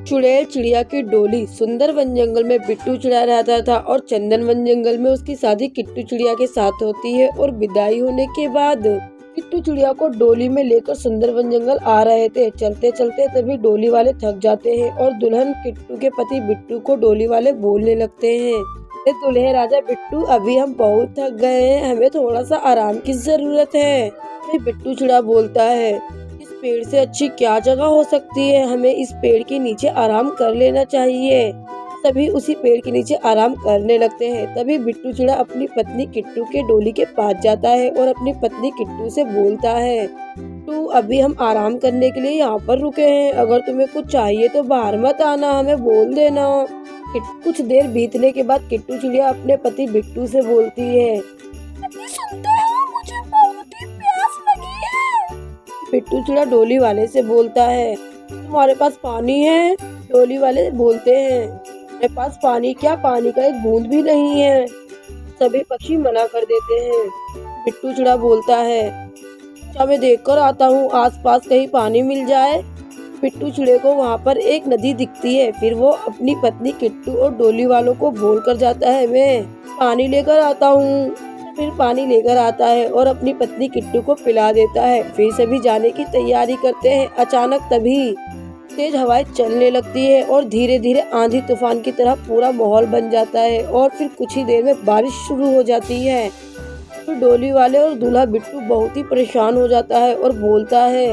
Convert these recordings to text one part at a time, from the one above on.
चुड़ैल चिड़िया की डोली। सुंदर वन जंगल में बिट्टू चिड़िया रहता था और चंदन वन जंगल में उसकी शादी किट्टू चिड़िया के साथ होती है। और विदाई होने के बाद किट्टू चिड़िया को डोली में लेकर सुंदर वन जंगल आ रहे थे। चलते चलते तभी डोली वाले थक जाते हैं और दुल्हन किट्टू के पति बिट्टू को डोली वाले बोलने लगते हैं, दुल्हे राजा बिट्टू, अभी हम बहुत थक गए हैं, हमें थोड़ा सा आराम की जरूरत है। बिट्टू चिड़िया बोलता है, इस पेड़ से अच्छी क्या जगह हो सकती है, हमें इस पेड़ के नीचे आराम कर लेना चाहिए। सभी उसी पेड़ के नीचे आराम करने लगते हैं। तभी बिट्टू चिड़िया अपनी पत्नी किट्टू के डोली के पास जाता है और अपनी पत्नी किट्टू से बोलता है, किट्टू, अभी हम आराम करने के लिए यहाँ पर रुके हैं, अगर तुम्हें कुछ चाहिए तो बाहर मत आना, हमें बोल देना। कुछ देर बीतने के बाद किट्टू चिड़िया अपने पति बिट्टू से बोलती है, सुनते हो, मुझे बहुत ही प्यास लगी है। बिट्टू चिड़िया डोली वाले से बोलता है, तुम्हारे पास पानी है? डोली वाले बोलते हैं, मेरे पास पानी क्या, पानी का एक बूंद भी नहीं है। सभी पक्षी मना कर देते हैं। बिट्टू चिड़िया बोलता है, अच्छा मैं देख कर आता हूँ, आसपास कहीं पानी मिल जाए। बिट्टू चिड़िया को वहाँ पर एक नदी दिखती है। फिर वो अपनी पत्नी किट्टू और डोली वालों को बोल कर जाता है, मैं पानी लेकर आता हूँ। फिर पानी लेकर आता है और अपनी पत्नी किट्टू को पिला देता है। फिर सभी जाने की तैयारी करते हैं। अचानक तभी तेज हवाएं चलने लगती है और धीरे धीरे आंधी तूफान की तरह पूरा माहौल बन जाता है और फिर कुछ ही देर में बारिश शुरू हो जाती है। तो डोली वाले और दूल्हा बिट्टू बहुत ही परेशान हो जाता है और बोलता है,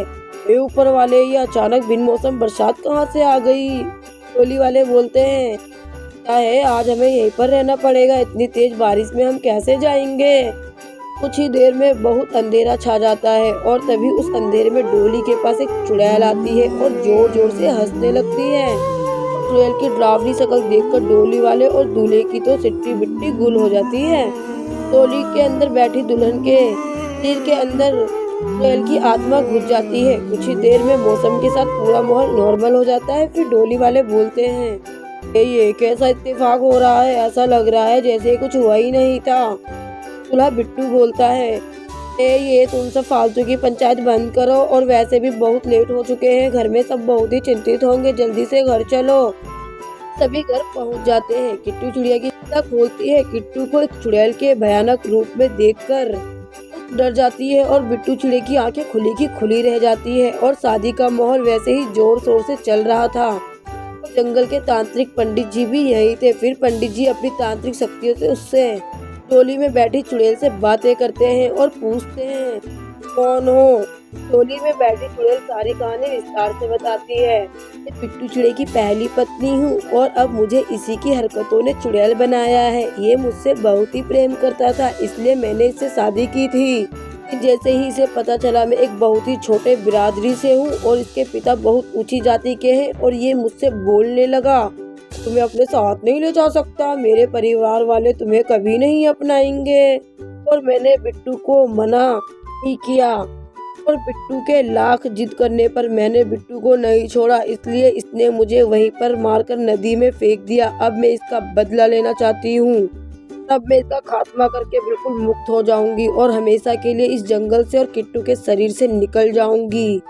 ए ऊपर वाले, ये अचानक बिन मौसम बरसात कहाँ से आ गई। डोली वाले बोलते हैं, क्या है, आज हमें यहीं पर रहना पड़ेगा, इतनी तेज बारिश में हम कैसे जाएंगे। कुछ ही देर में बहुत अंधेरा छा जाता है और तभी उस अंधेरे में डोली के पास एक चुड़ैल आती है और जोर जोर से हंसने लगती है। चुड़ैल की डरावनी शक्ल देखकर डोली वाले और दूल्हे की तो सिट्टी बिट्टी गुल हो जाती है। डोली के अंदर बैठी दुल्हन के सिर के अंदर चुड़ैल की आत्मा घुस जाती है। कुछ ही देर में मौसम के साथ पूरा माहौल नॉर्मल हो जाता है। फिर डोली वाले बोलते हैं, ये कैसा इत्तेफाक हो रहा है, ऐसा लग रहा है जैसे कुछ हुआ ही नहीं था। दूल्हा बिट्टू बोलता है, ये तुम सब फालतू की पंचायत बंद करो, और वैसे भी बहुत लेट हो चुके हैं, घर में सब बहुत ही चिंतित होंगे, जल्दी से घर चलो। सभी घर पहुंच जाते हैं। किट्टू चिड़िया की आँख खोलती है। किट्टू को एक चुड़ैल के भयानक रूप में देखकर डर जाती है और बिट्टू चिड़िया की आंखें खुली की खुली रह जाती है। और शादी का माहौल वैसे ही जोर शोर से चल रहा था। जंगल के तांत्रिक पंडित जी भी यही थे। फिर पंडित जी अपनी तांत्रिक शक्तियों से उससे डोली में बैठी चुड़ैल से बातें करते हैं और पूछते हैं, कौन हो। डोली में बैठी चुड़ैल सारी कहानी विस्तार से बताती है, मैं बिट्टू चिड़िया की पहली पत्नी हूँ और अब मुझे इसी की हरकतों ने चुड़ैल बनाया है। ये मुझसे बहुत ही प्रेम करता था, इसलिए मैंने इससे शादी की थी। जैसे ही इसे पता चला मैं एक बहुत ही छोटे बिरादरी से हूँ और इसके पिता बहुत ऊंची जाति के हैं, और ये मुझसे बोलने लगा, तुम्हें अपने साथ नहीं ले जा सकता, मेरे परिवार वाले तुम्हें कभी नहीं अपनाएंगे। और मैंने बिट्टू को मना नहीं किया, और बिट्टू के लाख जिद करने पर मैंने बिट्टू को नहीं छोड़ा, इसलिए इसने मुझे वहीं पर मारकर नदी में फेंक दिया। अब मैं इसका बदला लेना चाहती हूँ। अब मैं इसका खात्मा करके बिल्कुल मुक्त हो जाऊंगी और हमेशा के लिए इस जंगल से और किट्टू के शरीर से निकल जाऊंगी।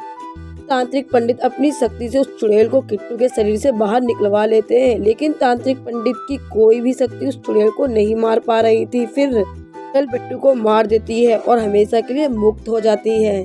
तांत्रिक पंडित अपनी शक्ति से उस चुड़ैल को किट्टू के शरीर से बाहर निकलवा लेते हैं, लेकिन तांत्रिक पंडित की कोई भी शक्ति उस चुड़ैल को नहीं मार पा रही थी। फिर चुड़ैल बिट्टू को मार देती है और हमेशा के लिए मुक्त हो जाती है।